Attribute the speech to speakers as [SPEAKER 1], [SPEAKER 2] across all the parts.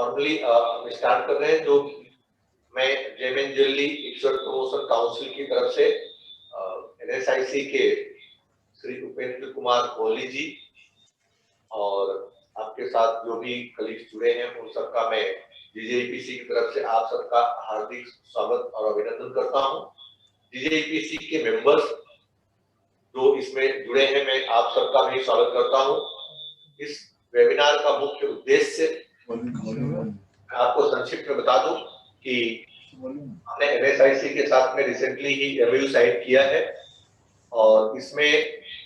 [SPEAKER 1] Formally हम start कर रहे हैं, जो मैं जेएमएन दिल्ली ईश्वर प्रमोशन काउंसिल की तरफ से एनएसआईसी के श्री उपेंद्र कुमार कोहली जी और आपके साथ जो भी कलीग जुड़े हैं उन सबका मैं जीजेपीसी की तरफ से आप सबका हार्दिक स्वागत और अभिनंदन करता हूं। जीजेपीसी के मेंबर्स जो इसमें जुड़े हैं, मैं आप सबका भी स्वागत करता हूं। इस वेबिनार का मुख्य उद्देश्य आपको संक्षिप्त में बता दूं कि हमने एनएसआईसी के साथ में रिसेंटली ही एमओयू साइन किया है और इसमें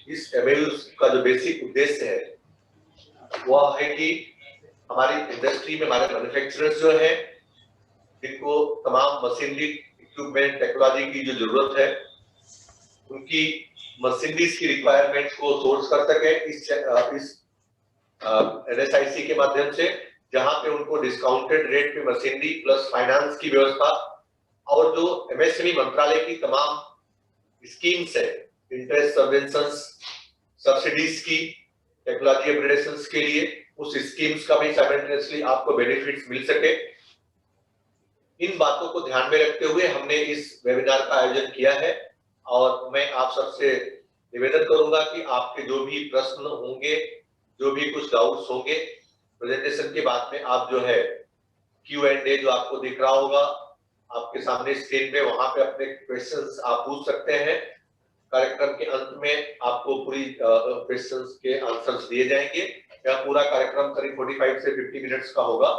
[SPEAKER 1] इस एमओयू का जो बेसिक उद्देश्य है वह है कि हमारी इंडस्ट्री में हमारे मैन्युफैक्चरर्स जो है जिनको तमाम मशीनरी इक्विपमेंट टेक्नोलॉजी की जो जरूरत है उनकी मशीनरीज की रिक्वायरमेंट्स को सोर्स कर सके इस एनएसआईसी के माध्यम से, जहां पे उनको डिस्काउंटेड रेट पे मशीनरी प्लस फाइनेंस की व्यवस्था और जो एमएसएमई मंत्रालय की तमाम स्कीम्स है, इंटरेस्ट सबवेंशंस, सब्सिडीज की, टेक्नोलॉजी अपग्रेडेशंस के लिए, उस स्कीम्स का भी साइमल्टेनियसली आपको बेनिफिट्स मिल सके। इन बातों को ध्यान में रखते हुए हमने इस वेबिनार का आयोजन किया है और मैं आप सबसे निवेदन करूंगा कि आपके जो भी प्रश्न होंगे, जो भी कुछ डाउट्स होंगे प्रेजेंटेशन के बाद में, आप जो है Q&A जो आपको दिख रहा होगा आपके सामने स्क्रीन पे, वहां पे अपने क्वेश्चंस आप पूछ सकते हैं। कार्यक्रम के अंत में आपको पूरी क्वेश्चंस के आंसर्स दिए जाएंगे। यह पूरा कार्यक्रम करीब 45 से 50 मिनट्स का होगा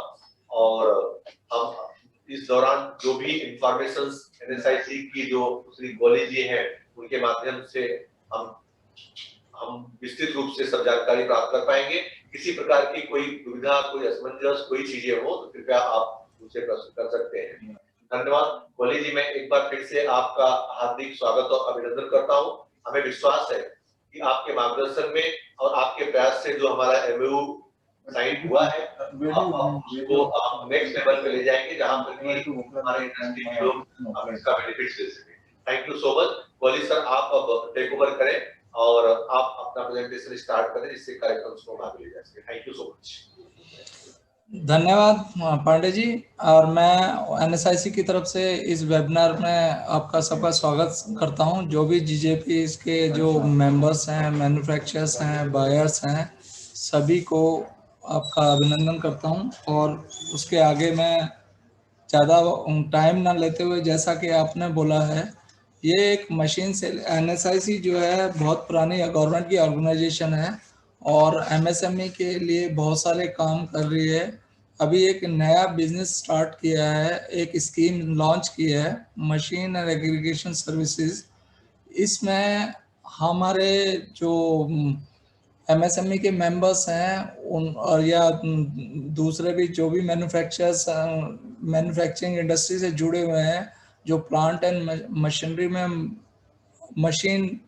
[SPEAKER 1] और हम इस दौरान जो भी इंफॉर्मेशन एनएसआईसी की जो श्री कोहली जी हैं उनके माध्यम से हम विस्तृत रूप से सब जानकारी प्राप्त कर पाएंगे। किसी प्रकार की कोई दुविधा, कोई असमंजस, कोई चीजें हो तो कृपया आप मुझसे प्रश्न कर सकते हैं। धन्यवाद। कोहली जी, मैं एक बार फिर से आपका हार्दिक स्वागत और अभिनंदन करता हूं। हमें विश्वास है कि आपके मार्गदर्शन में और आपके प्रयास से जो हमारा एमओयू साइन हुआ है उसको आप नेक्स्ट लेवल पे ले जाएंगे, जहां पर हमारे इंडस्ट्री के लोग इसका बेनिफिट ले सके। Thank you so much. Kohli sir, आप अब टेक ओवर करें और आप अपना प्रेजेंटेशन स्टार्ट करें जिससे कार्यक्रम को आगे ले जा सके। Thank you so much.
[SPEAKER 2] धन्यवाद पांडे जी। और मैं एनएसआईसी की तरफ से इस वेबिनार में आपका सबका स्वागत करता हूं। जो भी जीजेपी इसके जो मेंबर्स हैं, मैन्युफैक्चरर्स हैं, बायर्स हैं, सभी को आपका अभिनंदन करता हूं। और उसके आगे मैं ज़्यादा टाइम ना लेते हुए, जैसा कि आपने बोला है, ये एक मशीन से एनएसआईसी जो है बहुत पुरानी गवर्नमेंट की ऑर्गेनाइजेशन है और एमएसएमई के लिए बहुत सारे काम कर रही है। अभी एक नया बिजनेस स्टार्ट किया है, एक स्कीम लॉन्च की है, मशीन एंड एग्रीगेशन सर्विसेज। इसमें हमारे जो एमएसएमई के मेंबर्स हैं उन और या दूसरे भी जो भी मैन्युफैक्चरिंग इंडस्ट्री से जुड़े हुए हैं, जो प्लांट एंड मशीनरी में मशीन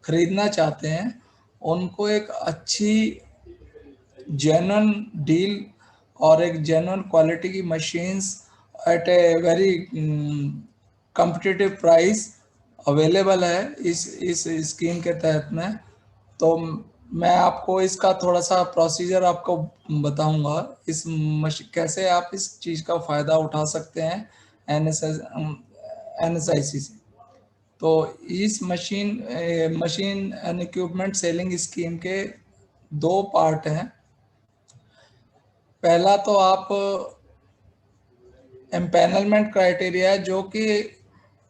[SPEAKER 2] खरीदना चाहते हैं, उनको एक अच्छी जेन्युइन डील और एक जेन्युइन क्वालिटी की machines at a very competitive price available है इस स्कीम के तहत में। तो मैं आपको इसका थोड़ा सा प्रोसीजर आपको बताऊंगा, कैसे आप इस चीज़ का फ़ायदा उठा सकते हैं एनएसआईसी से। तो इस machine and equipment selling scheme के 2 पार्ट हैं। पहला तो आप एम्पैनलमेंट क्राइटेरिया, जो कि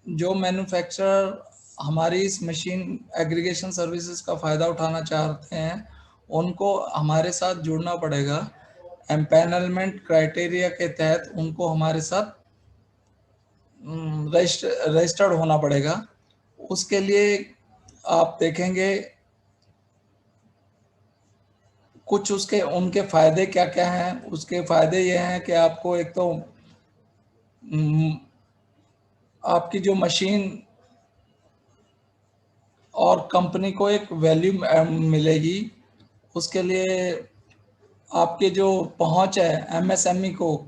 [SPEAKER 2] जो मैन्युफैक्चरर हमारी इस मशीन एग्रीगेशन सर्विसेज का फ़ायदा उठाना चाहते हैं उनको हमारे साथ जुड़ना पड़ेगा। एम्पैनलमेंट क्राइटेरिया के तहत उनको हमारे साथ रजिस्टर्ड होना पड़ेगा। उसके लिए आप देखेंगे कुछ उसके उनके फ़ायदे क्या क्या हैं। उसके फ़ायदे ये हैं कि आपको एक तो आपकी जो मशीन और कंपनी को एक वैल्यू मिलेगी। उसके लिए आपके जो पहुंच है एमएसएमई को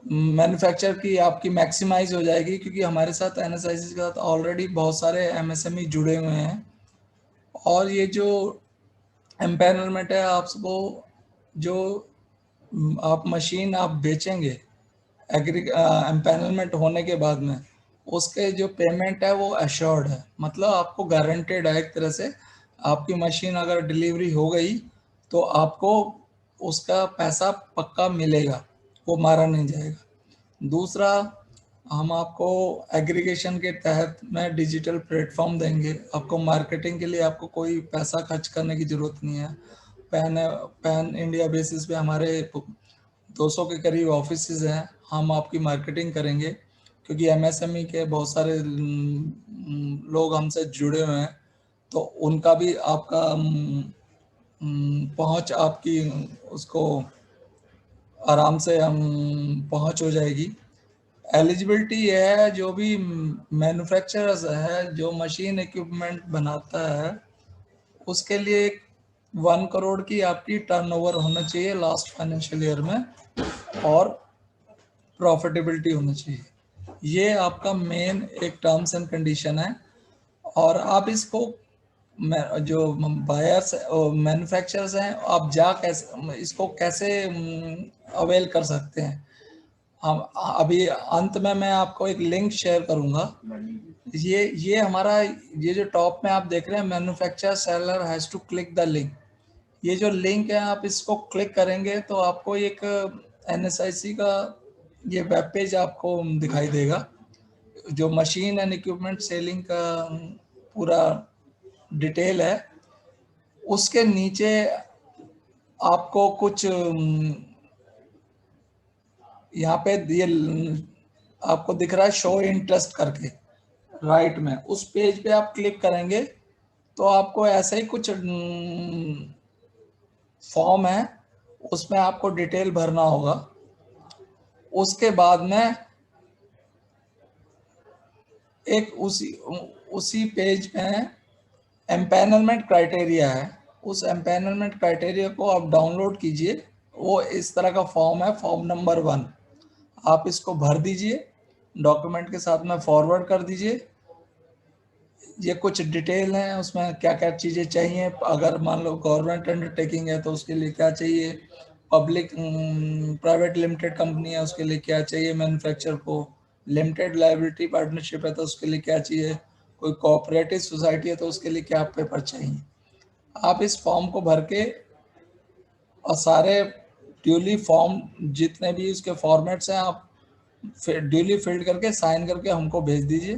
[SPEAKER 2] मैन्युफैक्चर की, आपकी मैक्सिमाइज हो जाएगी, क्योंकि हमारे साथ एनएसआईसी के साथ ऑलरेडी बहुत सारे एमएसएमई जुड़े हुए हैं। और ये जो एम्पैनलमेंट है, आपको जो आप मशीन आप बेचेंगे एम्पैनलमेंट होने के बाद में, उसके जो पेमेंट है वो अश्योर्ड है, मतलब आपको गारंटेड है एक तरह से। आपकी मशीन अगर डिलीवरी हो गई तो आपको उसका पैसा पक्का मिलेगा, वो मारा नहीं जाएगा। दूसरा, हम आपको एग्रीगेशन के तहत में डिजिटल प्लेटफॉर्म देंगे, आपको मार्केटिंग के लिए आपको कोई पैसा खर्च करने की ज़रूरत नहीं है। पैन इंडिया बेसिस पे हमारे 200 के करीब ऑफिसेज हैं, हम आपकी मार्केटिंग करेंगे, क्योंकि एमएसएमई के बहुत सारे लोग हमसे जुड़े हुए हैं, तो उनका भी आपका पहुंच आपकी उसको आराम से हम पहुंच हो जाएगी। एलिजिबिलिटी ये है, जो भी मैन्युफैक्चरर्स है जो मशीन इक्विपमेंट बनाता है, उसके लिए 1 करोड़ की आपकी टर्नओवर होना चाहिए लास्ट फाइनेंशियल ईयर में, और प्रॉफिटेबिलिटी होना चाहिए। ये आपका मेन एक टर्म्स एंड कंडीशन है। और आप इसको जो बायर्स मैन्युफैक्चरर्स हैं, आप जा कैसे इसको कैसे अवेल कर सकते हैं। हम अभी अंत में मैं आपको एक लिंक शेयर करूंगा। ये हमारा, ये जो टॉप में आप देख रहे हैं, manufacturer seller has to click the link, ये जो लिंक है आप इसको क्लिक करेंगे तो आपको एक एनएसआईसी का ये वेब पेज आपको दिखाई देगा, जो मशीन एंड इक्विपमेंट सेलिंग का पूरा डिटेल है। उसके नीचे आपको कुछ यहाँ पे ये आपको दिख रहा है शो इंटरेस्ट करके, राइट में उस पेज पे आप क्लिक करेंगे तो आपको ऐसे ही कुछ फॉर्म है, उसमें आपको डिटेल भरना होगा। उसके बाद में एक उसी पेज में एम्पैनलमेंट क्राइटेरिया है, उस एम्पैनलमेंट क्राइटेरिया को आप डाउनलोड कीजिए। वो इस तरह का फॉर्म है, फॉर्म नंबर 1, आप इसको भर दीजिए, डॉक्यूमेंट के साथ में फॉरवर्ड कर दीजिए। ये कुछ डिटेल हैं, उसमें क्या क्या चीज़ें चाहिए, अगर मान लो गवर्नमेंट अंडरटेकिंग है तो उसके लिए क्या चाहिए, पब्लिक प्राइवेट लिमिटेड कंपनी है उसके लिए क्या चाहिए, मैन्युफैक्चर को लिमिटेड लाइबिलिटी पार्टनरशिप है तो उसके लिए क्या चाहिए, कोई कोऑपरेटिव सोसाइटी है तो उसके लिए क्या पेपर चाहिए। आप इस फॉर्म को भर के और सारे ड्यूली फॉर्म जितने भी उसके फॉर्मेट्स हैं आप ड्यूली फिल्ड करके साइन करके हमको भेज दीजिए।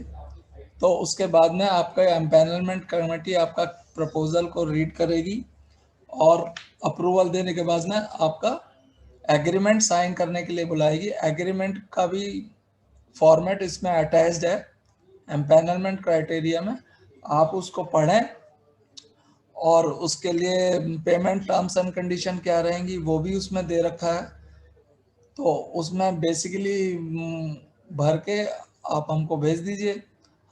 [SPEAKER 2] तो उसके बाद में आपका एम्पैनलमेंट कमेटी आपका प्रपोजल को रीड करेगी और अप्रूवल देने के बाद में आपका एग्रीमेंट साइन करने के लिए बुलाएगी। एग्रीमेंट का भी फॉर्मेट इसमें अटैच्ड है एम्पैनलमेंट क्राइटेरिया में, आप उसको पढ़ें और उसके लिए पेमेंट टर्म्स एंड कंडीशन क्या रहेंगी वो भी उसमें दे रखा है। तो उसमें बेसिकली भर के आप हमको भेज दीजिए,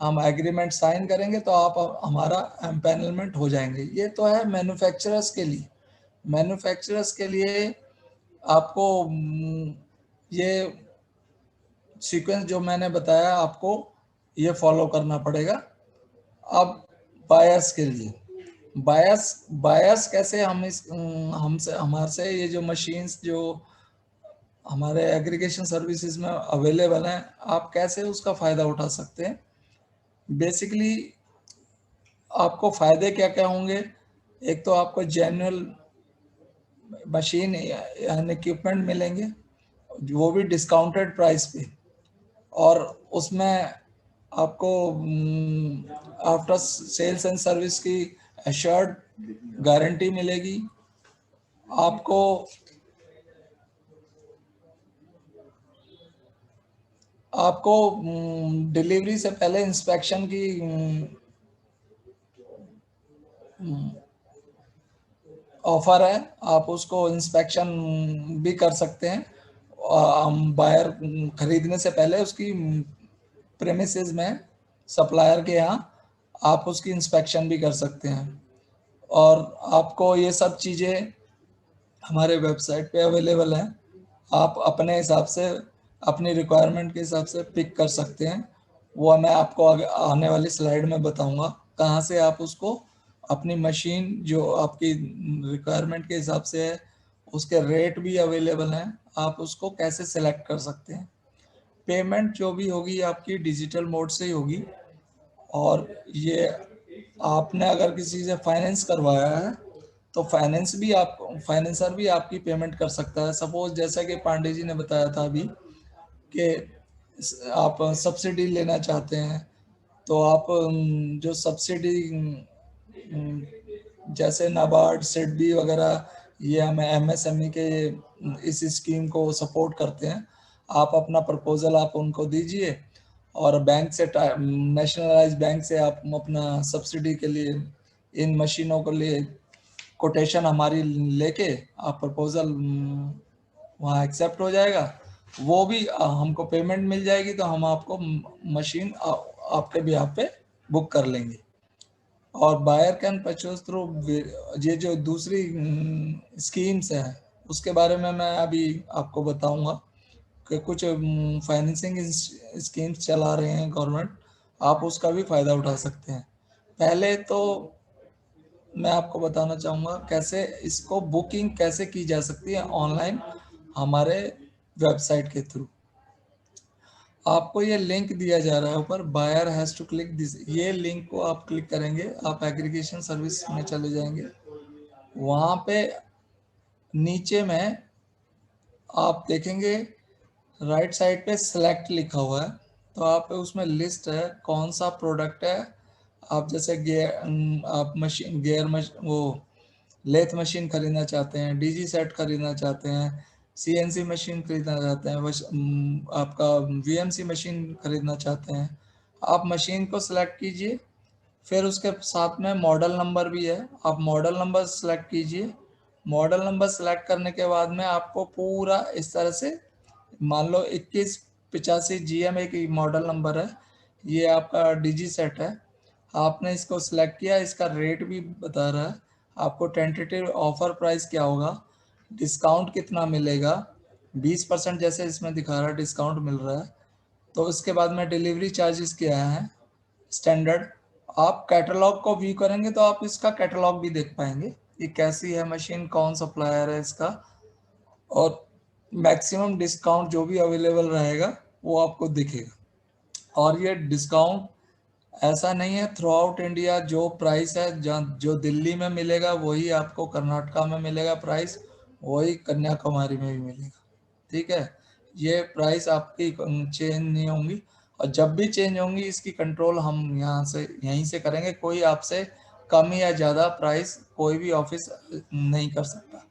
[SPEAKER 2] हम एग्रीमेंट साइन करेंगे तो आप हमारा एम्पैनलमेंट हो जाएंगे। ये तो है मैन्युफैक्चरर्स के लिए। मैन्युफैक्चरर्स के लिए आपको ये सीक्वेंस जो मैंने बताया आपको ये फॉलो करना पड़ेगा। अब बायर्स के लिए, बायर्स कैसे हम इस हमसे हमारे से ये जो मशीन्स जो हमारे एग्रीगेशन सर्विसेज में अवेलेबल हैं, आप कैसे उसका फ़ायदा उठा सकते हैं। बेसिकली आपको फ़ायदे क्या क्या होंगे, एक तो आपको जेन्युइन मशीन यानी इक्विपमेंट मिलेंगे, वो भी डिस्काउंटेड प्राइस पे, और उसमें आपको आफ्टर सेल्स एंड सर्विस की एश्योर्ड गारंटी मिलेगी। आपको आपको डिलीवरी से पहले इंस्पेक्शन की ऑफर है, आप उसको इंस्पेक्शन भी कर सकते हैं। हम बायर खरीदने से पहले उसकी प्रेमिसेस में सप्लायर के यहाँ आप उसकी इंस्पेक्शन भी कर सकते हैं। और आपको ये सब चीज़ें हमारे वेबसाइट पे अवेलेबल हैं, आप अपने हिसाब से अपनी रिक्वायरमेंट के हिसाब से पिक कर सकते हैं। वो मैं आपको आने वाली स्लाइड में बताऊंगा कहाँ से आप उसको अपनी मशीन जो आपकी रिक्वायरमेंट के हिसाब से है उसके रेट भी अवेलेबल हैं, आप उसको कैसे सेलेक्ट कर सकते हैं। पेमेंट जो भी होगी आपकी डिजिटल मोड से ही होगी, और ये आपने अगर किसी से फाइनेंस करवाया है तो फाइनेंसर भी आपकी पेमेंट कर सकता है। सपोज जैसा कि पांडे जी ने बताया था अभी कि आप सब्सिडी लेना चाहते हैं, तो आप जो सब्सिडी जैसे नाबार्ड, सिडबी वगैरह, ये हमें एमएसएमई के इस स्कीम को सपोर्ट करते हैं। आप अपना प्रपोजल आप उनको दीजिए, और बैंक से नेशनलाइज बैंक से आप अपना सब्सिडी के लिए इन मशीनों के लिए कोटेशन हमारी लेके आप प्रपोजल वहाँ एक्सेप्ट हो जाएगा, वो भी हमको पेमेंट मिल जाएगी, तो हम आपको मशीन आपके बिहाफ पे बुक कर लेंगे। और बायर कैन परचेज थ्रू, ये जो दूसरी स्कीम्स हैं उसके बारे में मैं अभी आपको बताऊंगा कि कुछ फाइनेंसिंग स्कीम्स चला रहे हैं गवर्नमेंट, आप उसका भी फ़ायदा उठा सकते हैं। पहले तो मैं आपको बताना चाहूँगा कैसे इसको बुकिंग कैसे की जा सकती है ऑनलाइन हमारे वेबसाइट के थ्रू। आपको ये लिंक दिया जा रहा है ऊपर, buyer has to click this, ये लिंक को आप क्लिक करेंगे, आप एग्रीगेशन सर्विस में चले जाएंगे। वहाँ पे नीचे में आप देखेंगे राइट साइड पे सेलेक्ट लिखा हुआ है, तो आप उसमें लिस्ट है कौन सा प्रोडक्ट है। आप जैसे आप वो लेथ मशीन खरीदना चाहते हैं, डीजी सेट खरीदना चाहते हैं, सीएनसी मशीन खरीदना चाहते हैं, आपका वीएमसी मशीन खरीदना चाहते हैं, आप मशीन को सिलेक्ट कीजिए। फिर उसके साथ में मॉडल नंबर भी है, आप मॉडल नंबर सेलेक्ट कीजिए। मॉडल नंबर सेलेक्ट करने के बाद में आपको पूरा इस तरह से, मान लो 2185 GM एक मॉडल नंबर है, ये आपका डीजी सेट है, आपने इसको सिलेक्ट किया, इसका रेट भी बता रहा है आपको, टेंटेटिव ऑफर प्राइस क्या होगा, डिस्काउंट कितना मिलेगा, 20% जैसे इसमें दिखा रहा है डिस्काउंट मिल रहा है। तो उसके बाद में डिलीवरी चार्जेस क्या है स्टैंडर्ड। आप कैटलॉग को व्यू करेंगे तो आप इसका कैटलॉग भी देख पाएंगे, ये कैसी है मशीन, कौन सप्लायर है इसका, और मैक्सिमम डिस्काउंट जो भी अवेलेबल रहेगा वो आपको दिखेगा। और ये डिस्काउंट ऐसा नहीं है थ्रू आउट इंडिया, जो प्राइस है जो दिल्ली में मिलेगा वही आपको कर्नाटका में मिलेगा प्राइस, वही कन्याकुमारी में भी मिलेगा। ठीक है, ये प्राइस आपकी चेंज नहीं होंगी, और जब भी चेंज होंगी इसकी कंट्रोल हम यहीं से करेंगे। कोई आपसे कम या ज़्यादा प्राइस कोई भी ऑफिस नहीं कर सकता,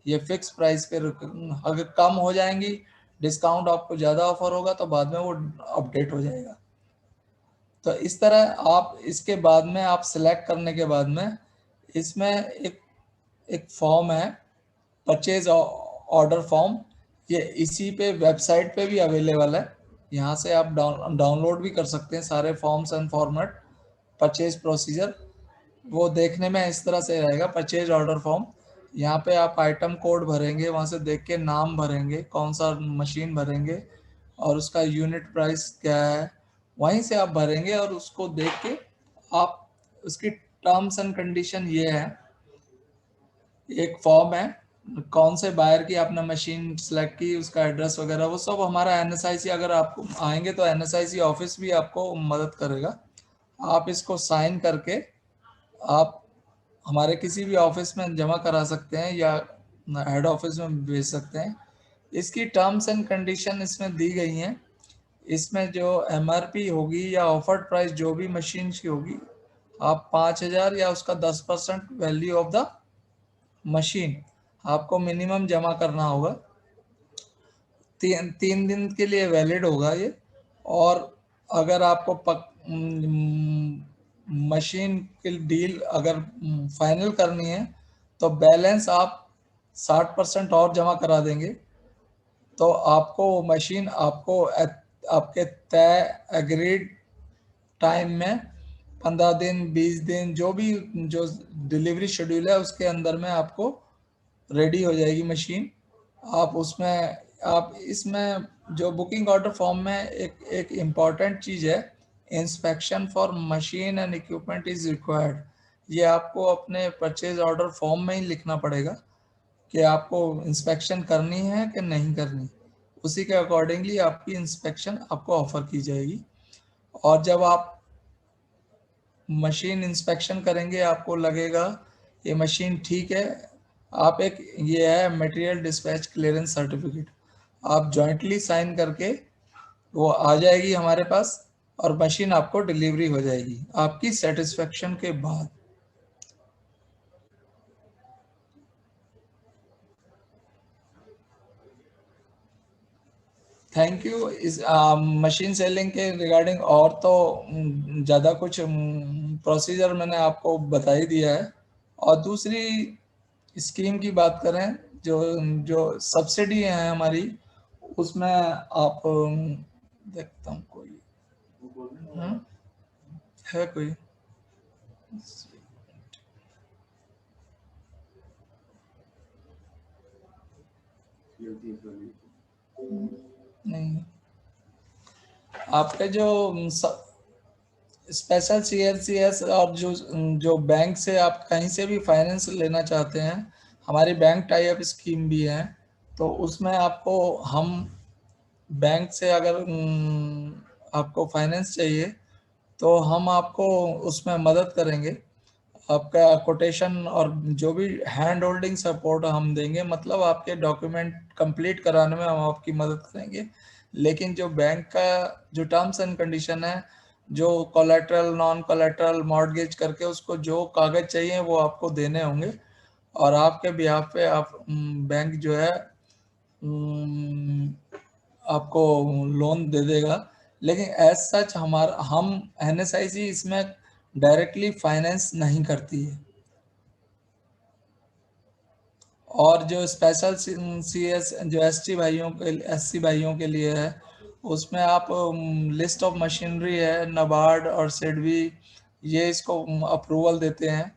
[SPEAKER 2] ये फिक्स प्राइस पे अगर कम हो जाएंगी, डिस्काउंट आपको ज़्यादा ऑफर होगा तो बाद में वो अपडेट हो जाएगा। तो इस तरह आप इसके बाद में आप सिलेक्ट करने के बाद में इसमें एक फॉर्म है, परचेज ऑर्डर फॉर्म, ये इसी पे वेबसाइट पे भी अवेलेबल है, यहाँ से आप डाउनलोड भी कर सकते हैं सारे forms and format. Purchase procedure वो देखने में इस तरह से रहेगा, परचेज ऑर्डर फॉर्म, यहाँ पे आप आइटम कोड भरेंगे, वहाँ से देख के नाम भरेंगे, कौन सा मशीन भरेंगे और उसका यूनिट प्राइस क्या है, वहीं से आप भरेंगे, और उसको देख के आप उसकी टर्म्स एंड कंडीशन ये है, एक फॉर्म है कौन से बायर की आपने मशीन सेलेक्ट की, उसका एड्रेस वगैरह वो सब हमारा एनएसआईसी, अगर आप आएंगे तो एनएसआईसी ऑफिस भी आपको मदद करेगा। आप इसको साइन करके आप हमारे किसी भी ऑफिस में जमा करा सकते हैं या हेड ऑफिस में भेज सकते हैं। इसकी टर्म्स एंड कंडीशन इसमें दी गई हैं, इसमें जो एमआरपी होगी या ऑफर्ड प्राइस जो भी मशीन की होगी, आप 5,000 या उसका 10% वैल्यू ऑफ द मशीन आपको मिनिमम जमा करना होगा। 3 दिन के लिए वैलिड होगा ये। और अगर आपको मशीन की डील अगर फाइनल करनी है तो बैलेंस आप 60% और जमा करा देंगे, तो आपको वो मशीन आपको आपके तय एग्रीड टाइम में 15 दिन 20 दिन जो भी जो डिलीवरी शेड्यूल है उसके अंदर में आपको रेडी हो जाएगी मशीन। आप उसमें आप इसमें जो बुकिंग ऑर्डर फॉर्म में एक इम्पॉर्टेंट चीज़ है, inspection for machine and equipment is required, ये आपको अपने परचेज ऑर्डर फॉर्म में ही लिखना पड़ेगा। कि आपको इंस्पेक्शन करनी है कि नहीं करनी, उसी के अकॉर्डिंगली आपकी इंस्पेक्शन आपको ऑफर की जाएगी। और जब आप मशीन इंस्पेक्शन करेंगे आपको लगेगा ये मशीन ठीक है, आप एक ये है मटेरियल डिस्पैच क्लियरेंस सर्टिफिकेट, आप जॉइंटली साइन करके वो आ जाएगी हमारे पास और मशीन आपको डिलीवरी हो जाएगी आपकी सेटिस्फेक्शन के बाद। Thank you. इस मशीन सेलिंग के रिगार्डिंग और तो ज़्यादा कुछ प्रोसीजर मैंने आपको बता ही दिया है। और दूसरी स्कीम की बात करें, जो जो सब्सिडी है हमारी, उसमें आप देखता हूँ कोई है कोई नहीं। आपके जो स्पेशल CLCS और जो जो बैंक से आप कहीं से भी फाइनेंस लेना चाहते हैं, हमारी बैंक टाई अप स्कीम भी है, तो उसमें आपको हम बैंक से अगर आपको फाइनेंस चाहिए तो हम आपको उसमें मदद करेंगे, आपका कोटेशन और जो भी हैंड होल्डिंग सपोर्ट हम देंगे, मतलब आपके डॉक्यूमेंट कंप्लीट कराने में हम आपकी मदद करेंगे। लेकिन जो बैंक का जो टर्म्स एंड कंडीशन है, जो कोलेटरल नॉन कोलेटरल मॉर्गेज करके उसको जो कागज चाहिए वो आपको देने होंगे, और आपके बिहाफ पे आप बैंक जो है आपको लोन दे देगा। लेकिन एज सच हम NSIC इसमें डायरेक्टली फाइनेंस नहीं करती है। और जो स्पेशल CS जो SC भाइयों के लिए है, उसमें आप लिस्ट ऑफ मशीनरी है, नबार्ड और सिडबी ये इसको अप्रूवल देते हैं।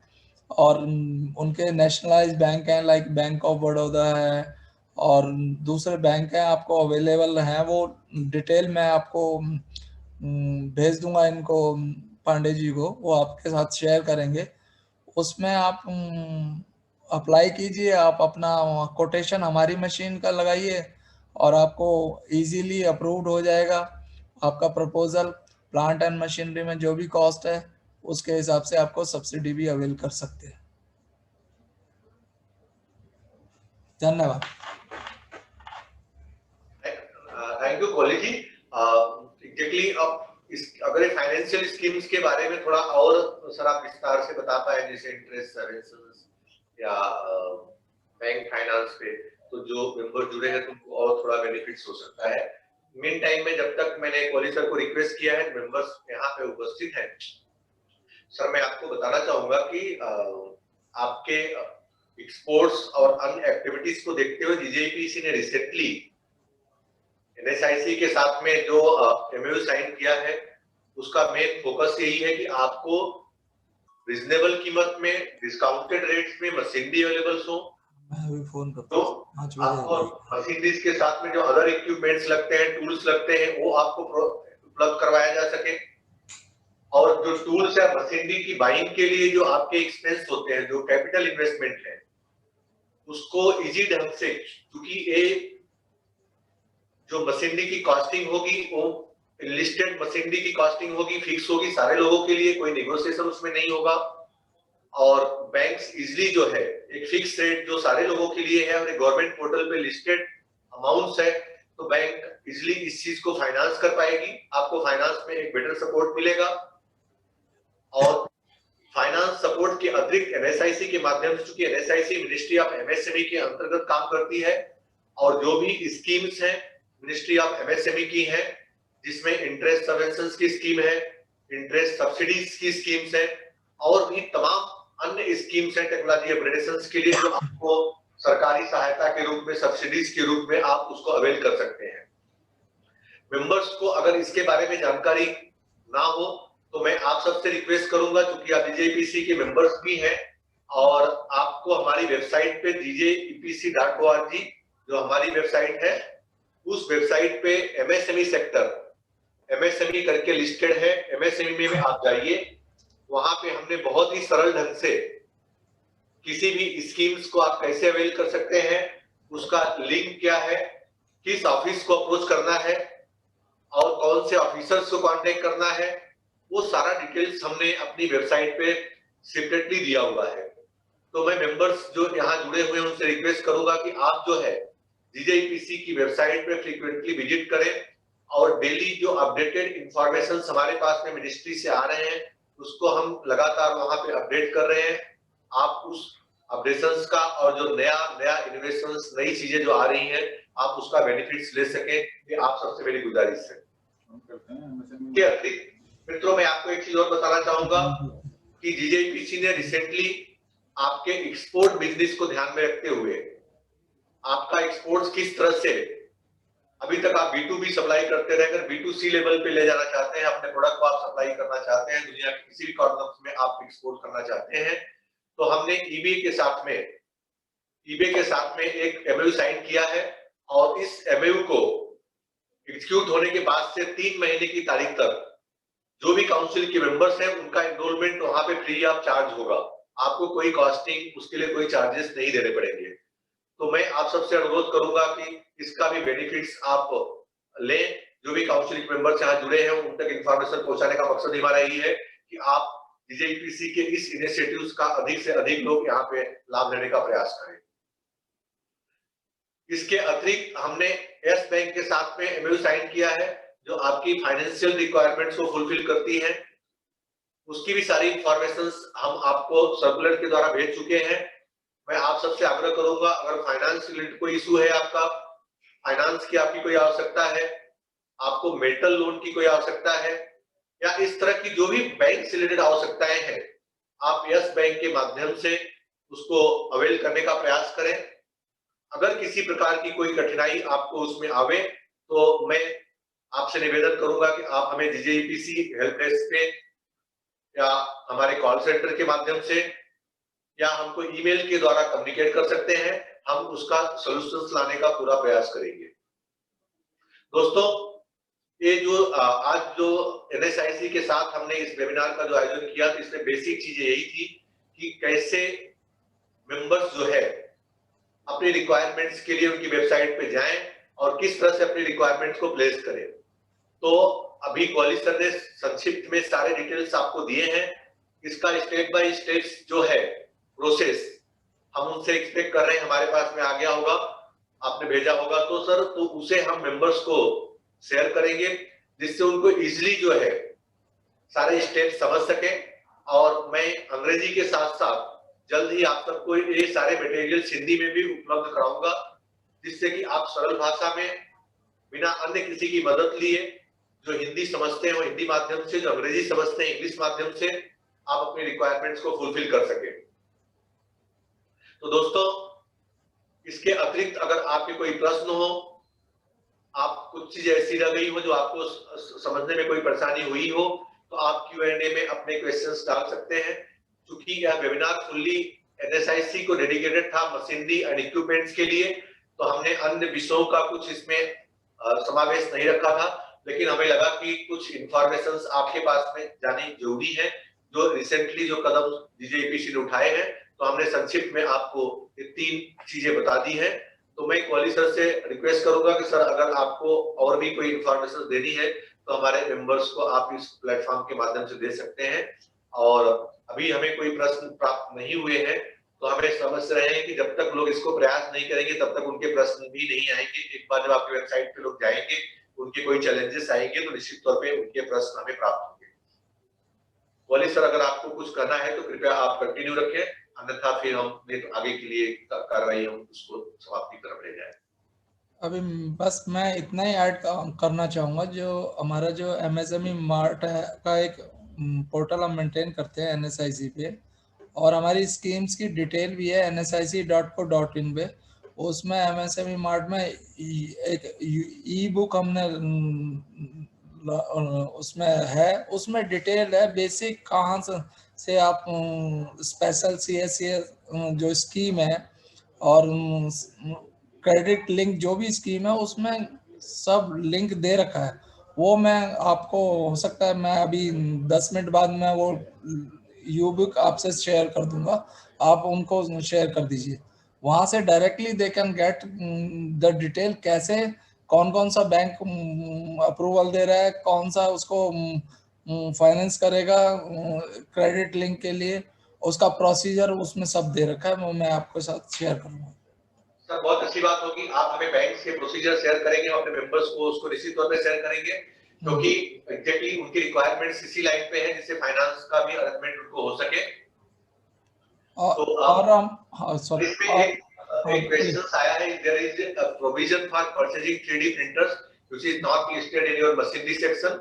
[SPEAKER 2] और उनके नेशनलाइज बैंक हैं, लाइक बैंक ऑफ बड़ौदा है और दूसरे बैंक हैं आपको अवेलेबल हैं, वो डिटेल मैं आपको भेज दूंगा इनको, पांडे जी को, वो आपके साथ शेयर करेंगे। उसमें आप अप्लाई कीजिए, आप अपना कोटेशन हमारी मशीन का लगाइए और आपको इजीली अप्रूव्ड हो जाएगा आपका प्रपोजल। प्लांट एंड मशीनरी में जो भी कॉस्ट है उसके हिसाब से आपको सब्सिडी भी अवेल कर सकते हैं। धन्यवाद।
[SPEAKER 1] Thank you Kohli ji. Exactly अब अगर फाइनेंशियल स्कीम्स के बारे में थोड़ा और सर आप विस्तार से बता पाए, जैसे इंटरेस्ट सर्विसेज या बैंक फाइनेंस पे, तो जो मेंबर जुड़े हैं तुमको और थोड़ा बेनिफिट्स हो सकता है। मेन टाइम में जब तक मैंने कोहली सर को रिक्वेस्ट किया है, मेंबर्स यहाँ पे उपस्थित हैं, सर मैं आपको बताना चाहूंगा कि आपके एक्सपोर्ट्स और अन्य एक्टिविटीज को देखते हुए DJPC ने रिसेंटली NSIC के साथ में जो MOU साइन किया है, उसका मेन फोकस यही है कि आपको रिजनेबल कीमत में डिस्काउंटेड रेट्स में मशीनरी अवेलेबल हो,
[SPEAKER 2] मैं अभी फोन करता
[SPEAKER 1] तो
[SPEAKER 2] हूँ।
[SPEAKER 1] आपको मशीनरीज के साथ में जो अदर इक्विपमेंट्स लगते हैं, टूल्स लगते हैं, वो आपको उपलब्ध करवाया जा सके। और जो टूल्स या मशीनरी की बाइंग के लिए जो आपके एक्सपेंस होते हैं, जो कैपिटल इन्वेस्टमेंट है, उसको इजी ढंग से, क्योंकि ये जो मशीनरी की कॉस्टिंग होगी वो लिस्टेड मशीनरी की कॉस्टिंग होगी, फिक्स होगी सारे लोगों के लिए, कोई नेगोशिएशन उसमें नहीं होगा। और बैंक्स इजीली जो है एक फिक्स रेट जो सारे लोगों के लिए है और गवर्नमेंट पोर्टल पे लिस्टेड अमाउंट्स है, तो बैंक इजीली इस चीज को फाइनेंस कर पाएगी। आपको फाइनेंस में एक बेटर सपोर्ट मिलेगा। और फाइनेंस सपोर्ट के अतिरिक्त NSIC के माध्यम से, चूंकि NSIC मिनिस्ट्री ऑफ MSME के अंतर्गत काम करती है, और जो भी स्कीम्स हैं मिनिस्ट्री ऑफ MSME की है, जिसमें इंटरेस्ट सबवेंशंस की स्कीम है, इंटरेस्ट सब्सिडीज की स्कीम्स है, और भी तमाम अन्य स्कीम्स हैं टेक्नोलॉजी अपग्रेडेशन के लिए, जो आपको सरकारी सहायता के रूप में, सब्सिडीज के रूप में आप उसको अवेल कर सकते हैं। मेंबर्स को अगर इसके बारे में जानकारी ना हो तो मैं आप सबसे रिक्वेस्ट करूंगा, क्योंकि आप DJPC के मेंबर्स भी हैं, और आपको हमारी वेबसाइट पे djepc.org जो हमारी वेबसाइट है, उस वेबसाइट पे MSME सेक्टर, MSME करके लिस्टेड है, MSME में आप जाइए, वहां पे हमने बहुत ही सरल ढंग से किसी भी स्कीम्स को आप कैसे अवेल कर सकते हैं, उसका लिंक क्या है, किस ऑफिस को अप्रोच करना है और कौन से ऑफिसर्स को कांटेक्ट करना है, वो सारा डिटेल्स हमने अपनी वेबसाइट पे सेपरेटली दिया हुआ है। तो मैं मेंबर्स जो यहाँ जुड़े हुए हैं उनसे रिक्वेस्ट करूंगा कि आप जो है जीजेपीसी की वेबसाइट पे फ्रीक्वेंटली विजिट करें और डेली जो अपडेटेड इंफॉर्मेशन हमारे पास में मिनिस्ट्री से आ रहे हैं उसको हम लगातार वहां पे अपडेट कर रहे हैं। आप उस अपडेशंस का और जो नया इनोवेशंस, नई चीजें जो आ रही हैं, आप उसका बेनिफिट्स ले सके, ये आप सबसे मेरी गुजारिश है। के अतिरिक्त मित्रों, मैं आपको एक चीज और बताना चाहूंगा कि जीजेपीसी ने रिसेंटली आपके एक्सपोर्ट बिजनेस को ध्यान में रखते हुए आपका एक्सपोर्ट्स किस तरह से, अभी तक आप B2B सप्लाई करते रहे, अगर B2C लेवल पे ले जाना चाहते हैं, अपने प्रोडक्ट को आप सप्लाई करना चाहते हैं, दुनिया के किसी भी कॉर्नर में आप एक्सपोर्ट करना चाहते हैं, तो हमने eBay के साथ में एक MOU साइन किया है और इस MOU को एग्जीक्यूट होने के बाद से 3 महीने की तारीख तक जो भी काउंसिल के मेंबर्स हैं उनका एनरोलमेंट वहां पे फ्री ऑफ चार्ज होगा। आपको कोई कॉस्टिंग, उसके लिए कोई चार्जेस नहीं देने पड़ेंगे। तो मैं आप सबसे अनुरोध करूंगा कि इसका भी बेनिफिट्स आप लें। जो भी काउंसिल के मेंबर्स यहाँ जुड़े हैं उन तक इंफॉर्मेशन पहुंचाने का मकसद हमारा यही है कि आप जीजेपीसी के इस इनिशिएटिव्स का अधिक से अधिक लोग यहाँ पे लाभ लेने का प्रयास करें। इसके अतिरिक्त हमने यस बैंक के साथ में MOU साइन किया है जो आपकी फाइनेंशियल रिक्वायरमेंट्स को फुलफिल करती है। उसकी भी सारी इंफॉर्मेशन हम आपको सर्कुलर के द्वारा भेज चुके हैं। मैं आप सबसे आग्रह करूंगा, अगर फाइनेंस रिलेटेड कोई इशू है, आपका फाइनेंस की आपकी कोई आवश्यकता है, आपको मेटल लोन की कोई आवश्यकता है या इस तरह की जो भी बैंक से रिलेटेड आवश्यकताएं हैं, आप यस बैंक के माध्यम से उसको अवेल करने का प्रयास करें। अगर किसी प्रकार की कोई कठिनाई आपको उसमें आवे तो मैं आपसे निवेदन करूंगा कि आप हमें जीजेपीसी हेल्प डेस्क पे या हमारे कॉल सेंटर के माध्यम से या हमको ईमेल के द्वारा कम्युनिकेट कर सकते हैं। हम उसका सॉल्यूशंस लाने का पूरा प्रयास करेंगे। दोस्तों, ये जो आज जो NSIC के साथ हमने इस वेबिनार का जो आयोजन किया, तो इसमें बेसिक चीजें यही थी कि कैसे मेंबर्स जो है अपनी रिक्वायरमेंट्स के लिए उनकी वेबसाइट पे जाएं और किस तरह से अपनी रिक्वायरमेंट्स को प्लेस करें। तो अभी क्वालिसर ने संक्षिप्त में सारे डिटेल्स आपको दिए हैं। इसका स्टेप बाय स्टेप्स जो है प्रोसेस हम उनसे एक्सपेक्ट कर रहे हैं, हमारे पास में आ गया होगा, आपने भेजा होगा तो सर, तो उसे हम मेंबर्स को शेयर करेंगे जिससे उनको इजीली जो है सारे स्टेप समझ सके। और मैं अंग्रेजी के साथ साथ जल्द ही आप सबको ये सारे मटेरियल हिंदी में भी उपलब्ध कराऊंगा, जिससे कि आप सरल भाषा में बिना अन्य किसी की मदद लिए, जो हिंदी समझते हैं वो हिंदी माध्यम से, जो अंग्रेजी समझते हैं इंग्लिश माध्यम से, आप अपनी रिक्वायरमेंट्स को फुलफिल कर सके। तो दोस्तों, इसके अतिरिक्त अगर आपके कोई प्रश्न हो, आप कुछ चीज ऐसी रह गई हो जो आपको समझने में कोई परेशानी हुई हो, तो आप Q&A में अपने क्वेश्चंस डाल सकते हैं। क्योंकि यह वेबिनार फुल्ली NSIC को डेडिकेटेड था मशीनरी एंड इक्विपमेंट्स के लिए, तो हमने अन्य विषयों का कुछ इसमें समावेश नहीं रखा था, लेकिन हमें लगा कि कुछ इंफॉर्मेशन आपके पास में जानी जरूरी है। जो रिसेंटली जो कदम जीजेपीसी ने उठाए हैं, तो हमने संक्षिप्त में आपको ये 3 चीजें बता दी हैं। तो मैं क्वाली सर से रिक्वेस्ट करूंगा कि सर, अगर आपको और भी कोई इंफॉर्मेशन देनी है तो हमारे मेंबर्स को आप इस प्लेटफॉर्म के माध्यम से दे सकते हैं। और अभी हमें कोई प्रश्न प्राप्त नहीं हुए हैं, तो हमें समझ रहे हैं कि जब तक लोग इसको प्रयास नहीं करेंगे तब तक उनके प्रश्न भी नहीं आएंगे। एक बार जब आपकी वेबसाइट पे लोग जाएंगे, उनके कोई चैलेंजेस आएंगे, तो निश्चित तौर पे उनके प्रश्न हमें प्राप्त होंगे। वाली सर, अगर आपको कुछ करना है तो कृपया आप कंटिन्यू रखें, अन्यथा फिर हम आगे के लिए कार्रवाई हम उसको समाप्ति की तरफ ले जाए।
[SPEAKER 2] अभी बस मैं इतना ही ऐड करना चाहूँगा, जो हमारा जो MSME मार्ट है का एक पोर्टल हम मेंटेन करते हैं NSIC पे, और हमारी स्कीम्स की डिटेल भी है nsic.co.in पे। उसमें MSME मार्ट में एक ई-बुक हमने उसमें है, उसमें डिटेल है बेसिक कहाँ से आप स्पेशल CSC जो स्कीम है और क्रेडिट लिंक जो भी स्कीम है उसमें सब लिंक दे रखा है। वो मैं आपको, हो सकता है मैं अभी 10 मिनट बाद मैं वो ई-बुक आपसे शेयर कर दूंगा, आप उनको शेयर कर दीजिए, वहां से directly they can get the detail, कैसे कौन कौन सा बैंक अप्रूवल दे रहा है, कौन सा उसको फाइनेंस करेगा क्रेडिट लिंक के लिए, उसका प्रोसीजर उसमें सब दे रखा है, वो मैं आपके साथ शेयर करूंगा।
[SPEAKER 1] सर बहुत अच्छी बात होगी, आप हमें बैंक के प्रोसीजर शेयर करेंगे, अपने मेंबर्स को उसको निश्चित तौर पे शेयर करेंगे, क्योंकि एग्जैक्टली उनकी रिक्वायरमेंट्स इसी लाइन पे है जिससे फाइनेंस का भी अरेंजमेंट उनको हो सके।
[SPEAKER 2] और हम सॉरी,
[SPEAKER 1] एक क्वेश्चन आया है, there is a provision for purchasing 3D printers which is not listed in your machinery section.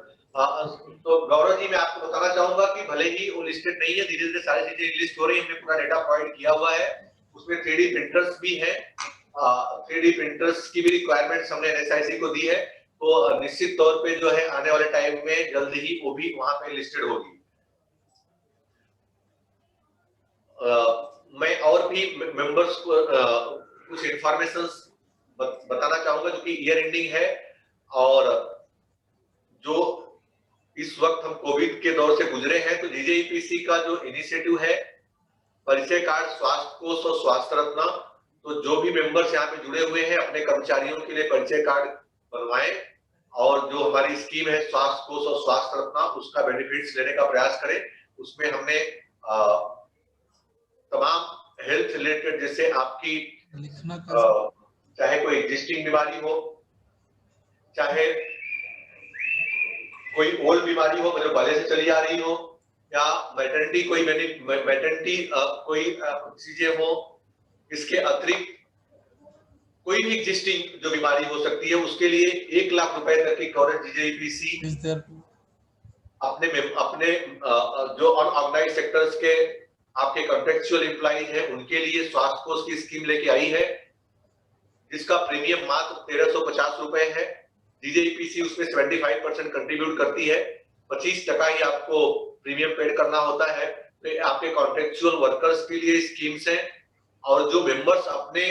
[SPEAKER 1] तो गौरव जी मैं आपको बताना चाहूंगा कि भले ही वो लिस्टेड नहीं है, धीरे धीरे सारी चीजें लिस्ट हो रही है, हमने पूरा डेटा प्रोवाइड किया हुआ है, उसमें 3D प्रिंटर्स भी है, 3D प्रिंटर्स की भी रिक्वायरमेंट्स हमने एनएसआईसी को दी है, तो निश्चित तौर पे जो है आने वाले टाइम में जल्द ही वो भी वहां पे लिस्टेड होगी। मैं और भी मेंबर्स को कुछ इंफॉर्मेशन बताना चाहूंगा जो कि ईयर एंडिंग है, और जो इस वक्त हम कोविड के दौर से गुजरे हैं, तो जीजेईपीसी का जो इनिशिएटिव है परिचय कार्ड, स्वास्थ्य कोष और स्वास्थ्य रत्न, तो जो भी मेंबर्स यहाँ पे जुड़े हुए हैं अपने कर्मचारियों के लिए परिचय कार्ड बनवाएं, और जो हमारी स्कीम है स्वास्थ्य कोष और स्वास्थ्य रत्न, उसका बेनिफिट्स लेने का प्रयास करें। उसमें हमने तमाम हेल्थ रिलेटेड, जैसे आपकी चाहे कोई एग्जिस्टिंग बीमारी हो, चाहे कोई ओल्ड बीमारी हो मतलब पहले से चली आ रही हो, या मैटरनिटी कोई चीजें हो, इसके अतिरिक्त कोई भी एग्जिस्टिंग जो बीमारी हो सकती है, उसके लिए 1 लाख रुपए तक की कवरेज जीजेईपीसी अपने जो अनऑर्गेनाइज्ड सेक्टर्स के आपके कॉन्ट्रेक्चुअल एम्प्लॉइज हैं उनके लिए स्वास्थ्य कोष की स्कीम लेके आई है, जिसका प्रीमियम मात्र 1350 रुपए है। जीजेईपीसी उसमें 75% कंट्रीब्यूट करती है, 25% ही आपको प्रीमियम पेड करना होता है। तो आपके कॉन्ट्रेक्चुअल वर्कर्स के लिए स्कीम्स हैं, और जो मेंबर्स अपने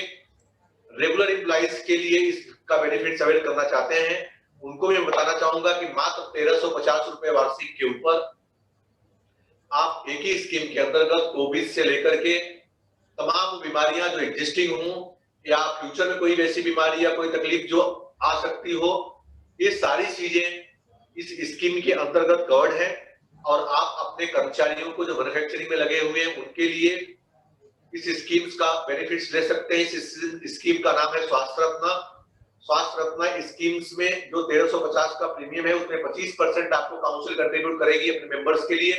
[SPEAKER 1] रेगुलर एम्प्लॉइज के लिए इसका बेनिफिट अवेल करना चाहते हैं, उनको मैं बताना चाहूंगा कि मात्र 1350 रुपए वार्षिक के ऊपर आप एक ही स्कीम के अंतर्गत कोविड से लेकर के तमाम बीमारियां जो एग्जिस्टिंग हो, या फ्यूचर में कोई वैसी बीमारी या कोई तकलीफ जो आ सकती हो, ये सारी चीजें इस स्कीम के अंतर्गत कवर्ड है। और आप अपने कर्मचारियों को जो मैन्युफैक्चरिंग में लगे हुए हैं उनके लिए इस स्कीम्स का बेनिफिट्स ले सकते हैं। इस स्कीम का नाम है स्वास्थ्य रत्न। स्वास्थ्य रत्न स्कीम्स में जो 1350 का प्रीमियम है, उसमें 25% आपको काउंसिल कंट्रीब्यूट करेगी अपने मेंबर्स के लिए,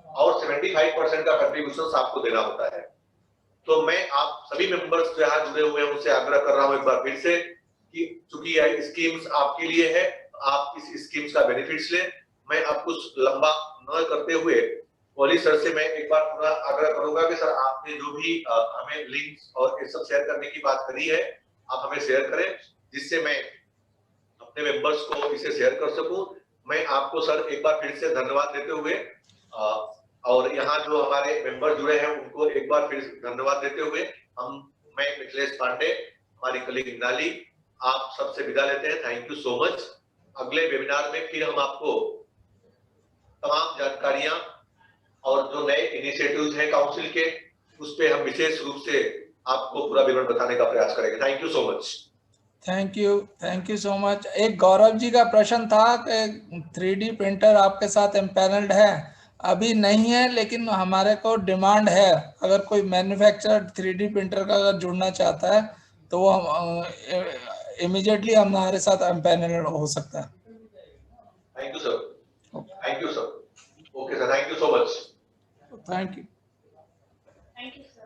[SPEAKER 1] और 75% का कंट्रीब्यूशन आपको देना होता है। तो मैं आप सभी मेंबर्स जो यहाँ जुड़े हुए हैं उनसे आग्रह कर रहा हूं एक बार फिर से कि चूंकि यह स्कीम्स आपके लिए है, आप इस स्कीम्स का बेनिफिट्स लें। मैं अब कुछ लंबा न करते हुए वॉली सर से मैं एक बार पूरा आग्रह करूंगा कि सर आपने जो भी हमें लिंक्स और ये सब शेयर करने की बात करी है, आप हमें शेयर करें, जिससे मैं अपने मेंबर्स को इसे शेयर कर सकूं। मैं आपको सर एक बार फिर से धन्यवाद देते हुए, और यहाँ जो हमारे मेंबर जुड़े हैं उनको एक बार फिर धन्यवाद देते हुए मैं मिथिलेश पांडे, हमारी कलीग मृणाली, आप सबसे विदा लेते हैं। Thank you so much. अगले वेबिनार में फिर हम आपको तमाम जानकारियां और जो नए इनिशिएटिव्स हैं काउंसिल के, उस पे हम विशेष रूप से आपको पूरा विवरण बताने का प्रयास करेंगे। Thank you so much.
[SPEAKER 2] Thank you so much. एक गौरव जी का प्रश्न था कि 3D प्रिंटर आपके साथ एम्पैनल्ड है, अभी नहीं है, लेकिन हमारे को डिमांड है। अगर कोई मैन्युफैक्चरर 3D प्रिंटर का अगर जुड़ना चाहता है तो वो इमीडिएटली हमारे साथ एम्पैनल्ड हो सकता है।
[SPEAKER 1] Thank you sir. Thank you sir. Okay sir, thank you so much.
[SPEAKER 2] Thank you.
[SPEAKER 3] Thank you, sir.